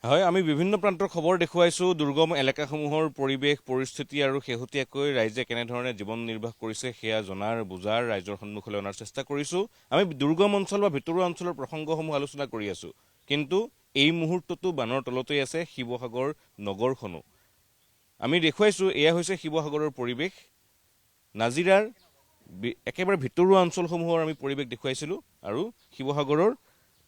হয়, আমি বিভিন্ন প্ৰান্তৰ খবৰ দেখুৱাইছোঁ। দুৰ্গম এলেকাসমূহৰ পৰিৱেশ পৰিস্থিতি আৰু শেহতীয়াকৈ ৰাইজে কেনেধৰণে জীৱন নিৰ্বাহ কৰিছে সেয়া জনাৰ বুজাৰ ৰাইজৰ সন্মুখলৈ অনাৰ চেষ্টা কৰিছোঁ। আমি দুৰ্গম অঞ্চল বা ভিতৰুৱা অঞ্চলৰ প্ৰসংগসমূহ আলোচনা কৰি আছোঁ, কিন্তু এই মুহূৰ্ততো বানৰ তলতেই আছে শিৱসাগৰ নগৰখনো। আমি দেখুৱাইছোঁ এয়া হৈছে শিৱসাগৰৰ পৰিৱেশ। নাজিৰাৰ একেবাৰে ভিতৰুৱা অঞ্চলসমূহৰ আমি পৰিৱেশ দেখুৱাইছিলোঁ আৰু শিৱসাগৰৰ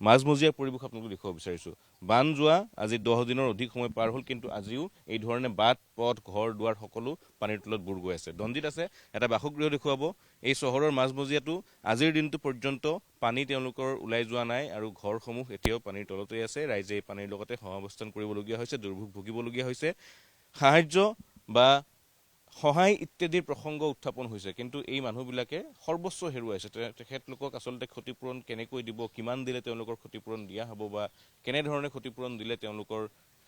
মাজমজিয়া পৰিৱেশ আপোনালোকক দেখুৱাব বিচাৰিছোঁ। বান যোৱা আজি 10 দিনৰ অধিক সময় পাৰ হ'ল, কিন্তু আজিও এই ধৰণে বাট পথ ঘৰ দুৱাৰ সকলো পানীৰ তলত বুৰ গৈ আছে। দণ্ডিত আছে এটা বাসগৃহ দেখুৱাব। এই চহৰৰ মাজমজিয়াটো আজিৰ দিনটো পৰ্যন্ত পানী তেওঁলোকৰ ওলাই যোৱা নাই আৰু ঘৰসমূহ এতিয়াও পানীৰ তলতেই আছে। ৰাইজে এই পানীৰ লগতে সহাৱস্থান কৰিবলগীয়া হৈছে, দুৰ্ভোগ ভুগিবলগীয়া হৈছে। সাহায্য বা সহায় ইত্যাদিৰ প্ৰসংগ উত্থাপন হৈছে, কিন্তু এই মানুহবিলাকে সৰ্বস্ব হেৰুৱাইছে। তেখেতলোকক আচলতে ক্ষতিপূৰণ কেনেকৈ দিব, কিমান দিলে তেওঁলোকৰ ক্ষতিপূৰণ দিয়া হ'ব বা কেনেধৰণে ক্ষতিপূৰণ দিলে তেওঁলোকৰ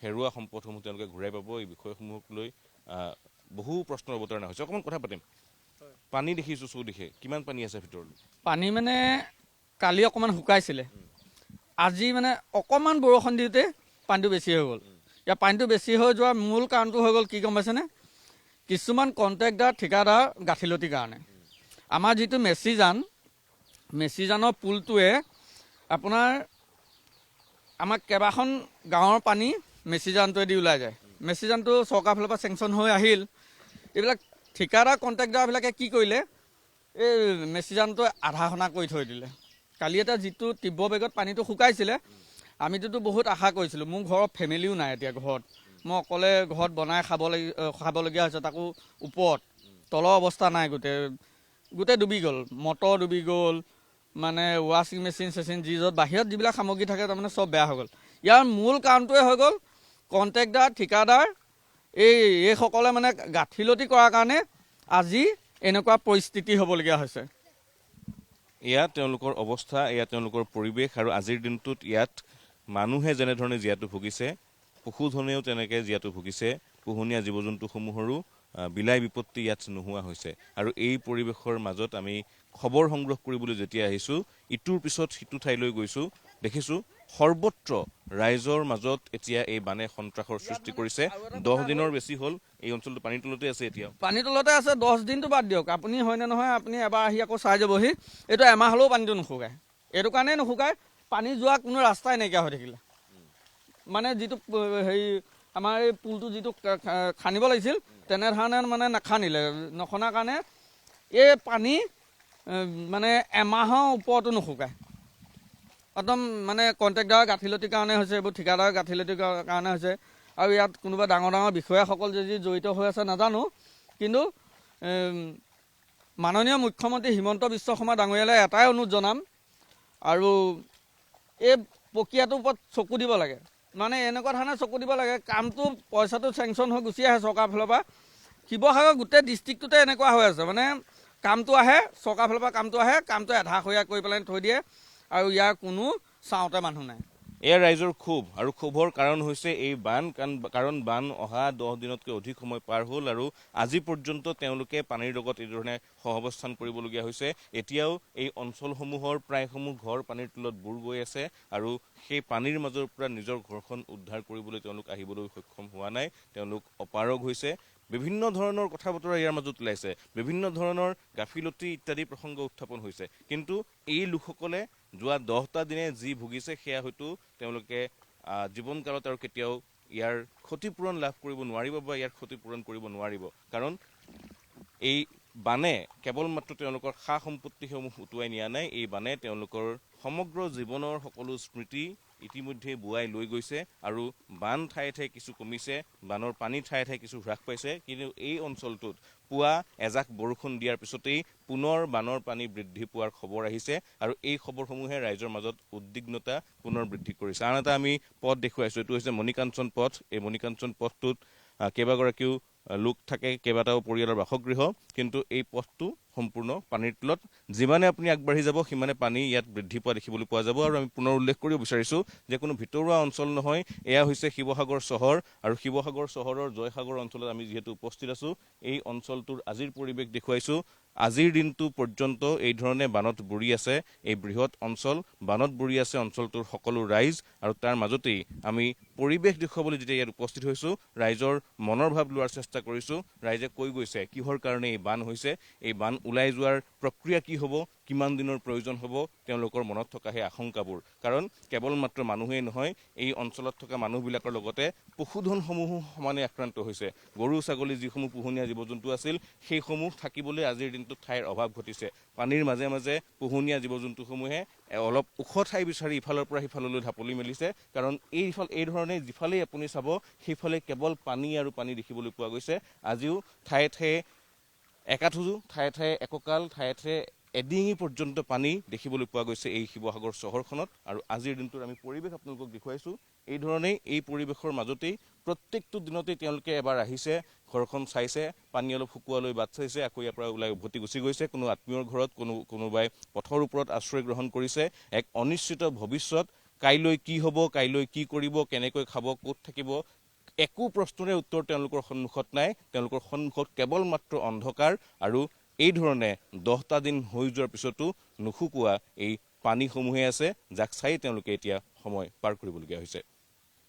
হেৰুৱা সম্পদসমূহ তেওঁলোকে ঘূৰাই পাব, এই বিষয়সমূহক লৈ বহু প্ৰশ্নৰ অৱতাৰণা হৈছে। অকণমান কথা পাতিম। পানী দেখিছোঁ চৌদিশে, কিমান পানী আছে ভিতৰলৈ? পানী মানে কালি অকণমান শুকাইছিলে, আজি মানে অকণমান বৰষুণ দিওঁতে পানীটো বেছি হৈ গ'ল। ইয়াৰ পানীটো বেছি হৈ যোৱাৰ মূল কাৰণটো হৈ গ'ল কি গম পাইছেনে? কিছুমান কণ্ট্ৰেক্টাৰ ঠিকাদাৰ গাফিলতিৰ কাৰণে। আমাৰ যিটো মেচিজানৰ পুলটোৱে আপোনাৰ আমাৰ কেইবাখন গাঁৱৰ পানী মেচিজানটোৱেদি ওলাই যায়। মেচিজানটো চৰকাৰৰ ফালৰ পৰা চেংচন হৈ আহিল। এইবিলাক ঠিকাদাৰ কণ্ট্ৰেক্টাৰবিলাকে কি কৰিলে, এই মেচিজানটো আধা খনা কৰি থৈ দিলে। কালি এটা যিটো তীব্ৰ বেগত পানীটো শুকাইছিলে, আমিতোতো বহুত আশা কৰিছিলোঁ। মোৰ ঘৰৰ ফেমিলিও নাই এতিয়া ঘৰত, মই অকলে ঘৰত বনাই খাবলগীয়া হৈছে, তাকো ওপৰত। তলৰ অৱস্থা নাই, গোটেই ডুবি গ'ল। মটৰ ডুবি গ'ল, মানে ৱাশ্বিং মেচিন যি য'ত বাহিৰত যিবিলাক সামগ্ৰী থাকে তাৰমানে চব বেয়া হৈ গ'ল। ইয়াৰ মূল কাৰণটোৱে হৈ গ'ল কণ্ট্ৰেক্টাৰ ঠিকাদাৰ এইসকলে মানে গাফিলতি কৰাৰ কাৰণে আজি এনেকুৱা পৰিস্থিতি হ'বলগীয়া হৈছে। এয়া তেওঁলোকৰ অৱস্থা, এয়া তেওঁলোকৰ পৰিৱেশ। আৰু আজিৰ দিনটোত ইয়াত মানুহে যেনেধৰণে জীয়াতু ভুগিছে, পশুধনেও তেনেকৈ জীয়াতু ভুগিছে। পোহনীয়া জীৱ জন্তুসমূহৰো বিলাই বিপত্তি ইয়াত নোহোৱা হৈছে। আৰু এই পৰিৱেশৰ মাজত আমি খবৰ সংগ্ৰহ কৰিবলৈ যেতিয়া আহিছোঁ, ইটোৰ পিছত সিটো ঠাইলৈ গৈছোঁ, দেখিছোঁ সৰ্বত্ৰ ৰাইজৰ মাজত এতিয়া এই বানে সন্ত্ৰাসৰ সৃষ্টি কৰিছে। 10 দিনৰ বেছি হ'ল এই অঞ্চলটো পানীৰ তলতে আছে। এতিয়াও পানীৰ তলতে আছে। 10 দিনটো বাদ দিয়ক, আপুনি হয়নে নহয় আপুনি এবাৰ আহি আকৌ চাই যাবহি। এইটো এমাহ হ'লেও পানীটো নুশুকায়। এইটো কাৰণেই নুশুকায়, পানী যোৱা কোনো ৰাস্তাই নাইকিয়া হৈ থাকিলে। মানে যিটো হেৰি আমাৰ এই পুলটো যিটো খান্দিব লাগিছিল, তেনেধৰণে মানে নাখান্দিলে। নখনাৰ কাৰণে এই পানী মানে এমাহৰ ওপৰতো নুশুকায়। একদম মানে কণ্ট্ৰেক্টাৰৰ গাফিলতিৰ কাৰণে হৈছে, এইবোৰ ঠিকাদাৰৰ গাফিলতিৰ কাৰণে হৈছে। আৰু ইয়াত কোনোবা ডাঙৰ বিষয়াসকল যদি জড়িত হৈ আছে নাজানো, কিন্তু মাননীয় মুখ্যমন্ত্ৰী হিমন্ত বিশ্ব শৰ্মা ডাঙৰীয়ালৈ এটাই অনুৰোধ জনাম, আৰু এই প্ৰক্ৰিয়াটোৰ ওপৰত চকু দিব লাগে। মানে এনেকুৱা ধৰণে চকু দিব লাগে, কামটো পইচাটো চেংচন হৈ গুচি আহে চৰকাৰৰ ফালৰ পৰা। শিৱসাগৰ গোটেই ডিষ্ট্ৰিক্টটোতে এনেকুৱা হৈ আছে, মানে কামটো আহে চৰকাৰৰ ফালৰ পৰা, কামটো এধাৰখৰীয়া কৰি পেলাই থৈ দিয়ে, আৰু ইয়াৰ কোনো চাওঁতে মানুহ নাই। এয়া ৰাইজৰ ক্ষোভ, আৰু ক্ষোভৰ কাৰণ হৈছে এই বান। কাৰণ বান অহা 10 দিনতকৈ অধিক সময় পাৰ হ'ল আৰু আজি পৰ্যন্ত তেওঁলোকে পানীৰ লগত এই ধৰণে সহাৱস্থান কৰিবলগীয়া হৈছে। এতিয়াও এই অঞ্চলসমূহৰ প্ৰায়সমূহ ঘৰ পানীৰ তলত বুৰ গৈ আছে, আৰু সেই পানীৰ মাজৰ পৰা নিজৰ ঘৰখন উদ্ধাৰ কৰিবলৈ তেওঁলোক আহিবলৈ সক্ষম হোৱা নাই। তেওঁলোক অপাৰগ হৈছে। বিভিন্ন ধৰণৰ কথা বতৰা ইয়াৰ মাজত ওলাইছে, বিভিন্ন ধৰণৰ গাফিলতি ইত্যাদি প্ৰসংগ উত্থাপন হৈছে, কিন্তু এই লোকসকলে যোৱা 10টা দিনে যি ভুগিছে সেয়া হয়তো তেওঁলোকে জীৱনকালত আৰু কেতিয়াও ইয়াৰ ক্ষতিপূৰণ লাভ কৰিব নোৱাৰিব বা ইয়াৰ ক্ষতিপূৰণ কৰিব নোৱাৰিব। কাৰণ এই বানে কেৱল মাত্ৰ তেওঁলোকৰ সা সম্পত্তিসমূহ উটুৱাই নিয়া নাই, এই বানে তেওঁলোকৰ সমগ্ৰ জীৱনৰ সকলো স্মৃতি ইতিমধ্যে বোৱাই লৈ গৈছে। আৰু বান ঠায়ে ঠায়ে কিছু কমিছে, বানৰ পানী ঠায়ে ঠায়ে কিছু হ্ৰাস পাইছে, কিন্তু এই অঞ্চলটোত পুৱা এজাক বৰষুণ দিয়াৰ পিছতেই পুনৰ বানৰ পানী বৃদ্ধি পোৱাৰ খবৰ আহিছে, আৰু এই খবৰসমূহে ৰাইজৰ মাজত উদ্বিগ্নতা পুনৰ বৃদ্ধি কৰিছে। আন এটা আমি পথ দেখুৱাইছোঁ, এইটো হৈছে মণিকাঞ্চন পথ। এই মণিকাঞ্চন পথটোত কেইবাগৰাকীও লোক থাকে, কেইবাটাও পৰিয়ালৰ বাসগৃহ, কিন্তু এই পথটো সম্পূৰ্ণ পানীৰ তলত যিমানে আপুনি আগবাঢ়ি যাব সিমানে পানী ইয়াত বৃদ্ধি পোৱা দেখিবলৈ পোৱা যাব। আৰু আমি পুনৰ উল্লেখ কৰিব বিচাৰিছোঁ যে কোনো ভিতৰুৱা অঞ্চল নহয়, এয়া হৈছে শিৱসাগৰ চহৰ। আৰু শিৱসাগৰ চহৰৰ জয়সাগৰ অঞ্চলত আমি যিহেতু উপস্থিত আছোঁ, এই অঞ্চলটোৰ আজিৰ পৰিৱেশ দেখুৱাইছোঁ। আজিৰ দিনটো পৰ্যন্ত এই ধৰণে বানত বুৰি আছে এই বৃহৎ অঞ্চল, বানত বুৰি আছে অঞ্চলটোৰ সকলো ৰাইজ। আৰু তাৰ মাজতেই আমি পৰিৱেশ দেখুৱাবলৈ যেতিয়া ইয়াত উপস্থিত হৈছোঁ, ৰাইজৰ মনৰ ভাৱ লোৱাৰ চেষ্টা কৰিছোঁ। ৰাইজে কৈ গৈছে কিহৰ কাৰণে এই বান হৈছে, এই বান ওলাই যোৱাৰ প্ৰক্ৰিয়া কি হ'ব, কিমান দিনৰ প্ৰয়োজন হ'ব, তেওঁলোকৰ মনত থকা সেই আশংকাবোৰ। কাৰণ কেৱল মাত্ৰ মানুহেই নহয়, এই অঞ্চলত থকা মানুহবিলাকৰ লগতে পশুধনসমূহো সমানে আক্ৰান্ত হৈছে। গৰু ছাগলী যিসমূহ পোহনীয়া জীৱ জন্তু আছিল, সেইসমূহ থাকিবলৈ আজিৰ দিনটোত ঠাইৰ অভাৱ ঘটিছে। পানীৰ মাজে মাজে পোহনীয়া জীৱ জন্তুসমূহে অলপ ওখ ঠাই বিচাৰি ইফালৰ পৰা সিফাললৈ ঢাপলি মেলিছে। কাৰণ এই ধৰণে যিফালেই আপুনি চাব সেইফালে কেৱল পানী আৰু পানী দেখিবলৈ পোৱা গৈছে। আজিও ঠায়ে ঠায়ে একাঠুজু, ঠায়ে ঠায়ে এককাল, ঠায়ে ঠায়ে এডিঙি পৰ্যন্ত পানী দেখিবলৈ পোৱা গৈছে এই শিৱসাগৰ চহৰখনত। আৰু আজিৰ দিনটোৰ আমি পৰিৱেশ আপোনালোকক দেখুৱাইছোঁ। এই ধৰণেই এই পৰিৱেশৰ মাজতেই প্ৰত্যেকটো দিনতেই তেওঁলোকে এবাৰ আহিছে, ঘৰখন চাইছে, পানী অলপ শুকুৱালৈ বাট চাইছে, আকৌ ইয়াৰ পৰা ওলাই উভতি গুচি গৈছে। কোনো আত্মীয়ৰ ঘৰত, কোনোবাই পথৰ ওপৰত আশ্ৰয় গ্ৰহণ কৰিছে। এক অনিশ্চিত ভৱিষ্যত, কাইলৈ কি হ'ব, কাইলৈ কি কৰিব, কেনেকৈ খাব, ক'ত থাকিব, একো প্ৰশ্নৰে উত্তৰ তেওঁলোকৰ সন্মুখত নাই। তেওঁলোকৰ সন্মুখত কেৱল মাত্ৰ অন্ধকাৰ। আৰু এই ধৰণে 10টা দিন হৈ যোৱাৰ পিছতো নুশুকোৱা এই পানীসমূহে আছে, যাক চাই তেওঁলোকে এতিয়া সময় পাৰ কৰিবলগীয়া হৈছে।